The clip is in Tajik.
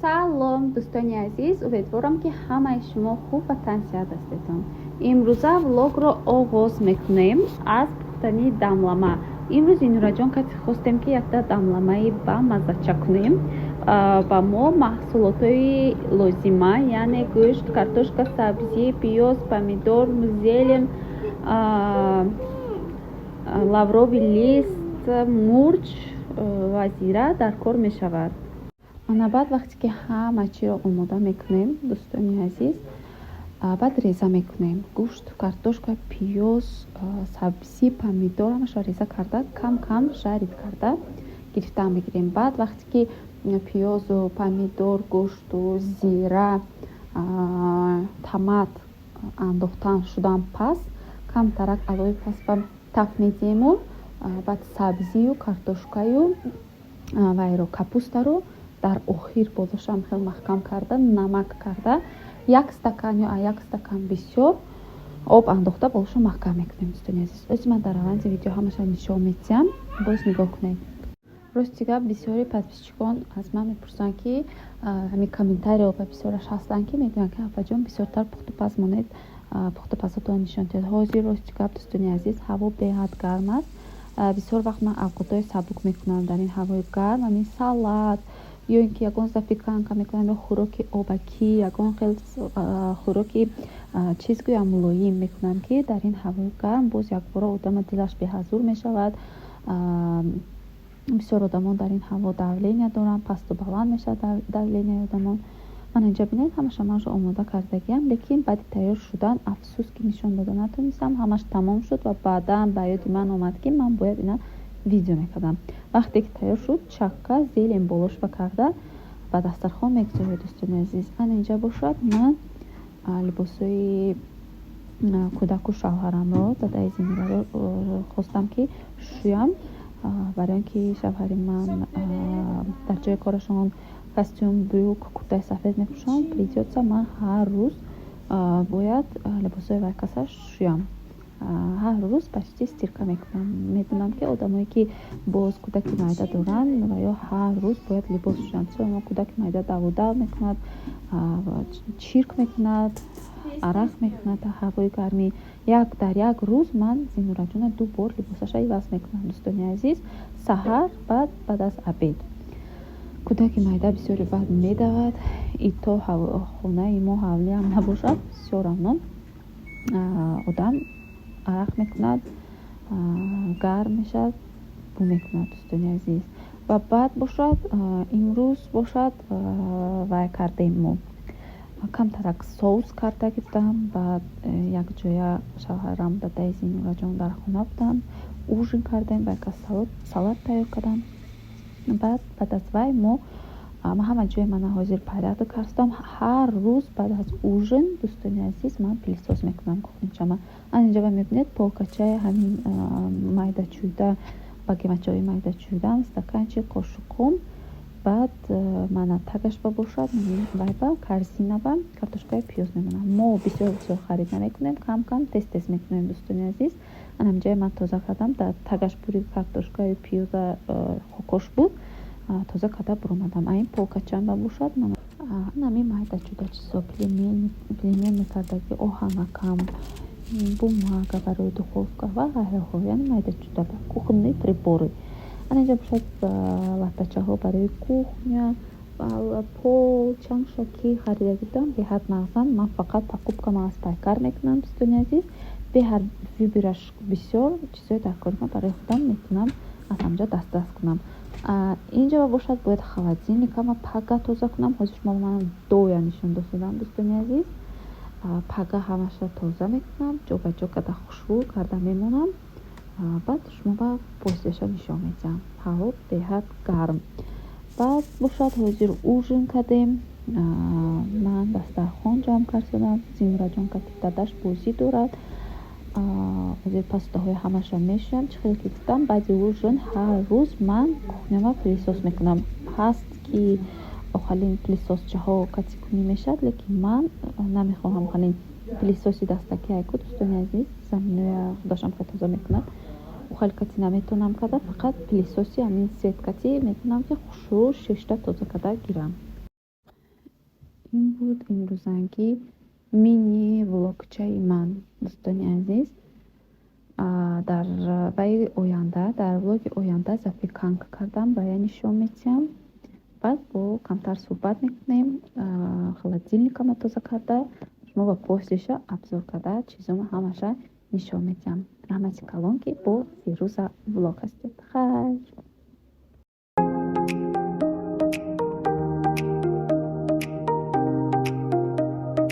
салом дӯстони азиз, умедворам ки ҳамаи шумо хуб ва тансият ҳастедон. имрӯза влогро оғоз мекунем аз пухтани дамлама. имрӯз Инураҷон кати хостем ки якта дамламаи бамаззача кунем. Ба мо маҳсулотҳои лозима, яъне гӯшт, картошка, сабзӣ, пиёз, помидор, зелен, лаврови лист, мурч ва зира дар кор мешавад. Баъд вақте ки ҳама чиро омода мекунем, дӯстони азиз, баъд реза мекунем. Гӯшт, картошка, пиёз, сабзӣ, помидор ҳамаша реза карда, кам кам шарид карда гирифтан мегирем. Баъд вақте ки пиёзу, помидор, гӯшту, зира, томат андохтан шудан пас, камтарак алои пас таф медиҳему. Баъд сабзию, картошкаю вайро капустаро дар охир болошам хел маҳкам карда, намак карда, 1 стакан ё 1 стакан бисёр об андохта болошо маҳкам мекунем. Дӯстони азиз, ози ман дар аванзи видео ҳамаша нишон медиҳам, боз нигоҳ кунед. рости гап, бисёри подписчикон аз ман мепурсанд ки ҳамин комментариҳо ба бисёраш ҳастанд ки мегӯянд ки апаҷон бисёртар пухтупаз монед, пухтупазатон нишон диҳед. ҳозир рости гап, дӯстони азиз, ҳаво беҳад гарм аст. бисёр вақт ман авқотҳои сабук мекунам дар ин ҳавои гарм, ҳамин салат ё ин ки ягон запеканка мекунам ё хӯроки обакӣ, ягон хел хӯроки чиз гӯям мулоим мекунам ки дар ин ҳавои гарм боз якбора одама дилаш беҳазур мешавад. бисёр одамон дар ин ҳаво давления доранд, пасту баланд мешавад давленияи одамон. ман инҷа бинед ҳамаша манро омода кардагиам, лекин баъди тайёр шудан афсӯс ки нишон дода натонистам, ҳамаш тамом шуд ва баъдан ба ёди ман омад ки ман бояд ина видео мекардам. вақте ки тайёр шуд, чакка зелен болошва карда ба дастархон мегузоред. дӯстони азиз, ана инҷа бошад ман либосои кӯдаку шавҳарамро, дадаи Зинураро хостам ки шӯям, барои ин ки шавҳари ман дар ҷои корашон костюм, брюк, куртаи сафед мепӯшанд. придётся ман ҳар рӯз бояд либосои вайкаса шӯям. ҳар рӯз почти стирка мекунам. медонам ки одамое ки боз кӯдаки майда доранд ва ё ҳар рӯз бояд либос шӯянд. чаро кӯдаки майда давудав мекунад, чирк мекунад, арақ мекунад дар ҳавои гармӣ. дар як рӯз ман Зинураҷона 2 бор либосаша иваз мекунам. дӯстони азиз, саҳар баъд аз абед. кӯдаки майда бисёри бад медавад. ито хонаи мо ҳавлиам набошад, бисёр амон одам арақ мекунад, гарм мешавад, бу мекунад. дӯстони азиз, ва баъд бошад имрӯз бошад вай кардем мо камтарак соус карда гирифтам. баъд якҷоя шавҳарам дадаи Зинураҷон дар хона буданд, ужин кардем, вайка салат тайёр кардам. баъд аз вай мо ҳама ҷои мана ҳозир порядок кардам. ҳар рӯз баъд аз ужин, дӯстони азиз, ман пилисос мекунам кухничама. инҷа ва мебинед полкачаи ҳамин майдачӯйда, багемачаҳои майдачӯйдан, стаканчи, қошуқом. баъд мана тагашба бошад, вайба корзинаба картошкаи пиёз мемонам. мо бисёр харид намекунем, кам кам тез тез мекунем. дӯстони азиз, инҷаи ман тоза кардам, дар тагашбури картошкаи пиёза хокош буд, тоза карда буромадам. ин полкачаба бошад. ҳамин майдачӯйда чизо пельмени кардаги оҳанакам, бумага барои духовка ва ҳайҳо, яъне майдачӯйда кухонни приборы. инҷа бошад латачаҳо барои кухня, пол, чангшакӣ харида гирифтам. беҳад нағзанд. ман фақат покупкама аз пайкар мекунам. дӯстони азиз, беҳад вибираш бисёр чизои дар кори ман барои худам метавонам аз ҳамҷа даст кунам. инҷа бошад бояд холодильникама пага тоза кунам. ҳозир шумо ман доя нишон додам. дӯстони азиз, пага ҳамаша тоза мекунам, ҷобаҷо карда хушбӯ карда мемонам. баъд шумо ба посияша нишон медиҳам. ҳаво беҳад гарм. баъд бошад ҳозир ужин кардем. ман дастархон ҷамъ кардам. Зинураҷон кати дадаш бозӣ дорад. ҳозир пастаҳои ҳамаша мешӯям. чӣ хеле ки гуфтам, баъди ужин ҳар рӯз ман кухняма пилисос мекунам. ҳаст ки охалин пилисосчаҳо катикунӣ мешавад, лекин ман намехоҳам ҳамин пилисоси дастакӣ айку. дӯстони азиз, заминоя худашам ка тоза мекунад. ухалкати наметавонам карда, фақат пилисоси ҳамин сеткати метавонам ки хушу 6 тоза карда гирам. ин буд имрӯзанги мини влогчаи ман. Дӯстони азиз, дар дар влоги оянда запеканка кардам, бая нишон медиҳам. Баъд бо камтар суҳбат мекунем. Холодильникама тоза карда, шумо ба послиша обзор карда чизома ҳамаша нишон медиҳам. Раҳмати калон, ки бо Фирӯза влог ҳастед. Хайр.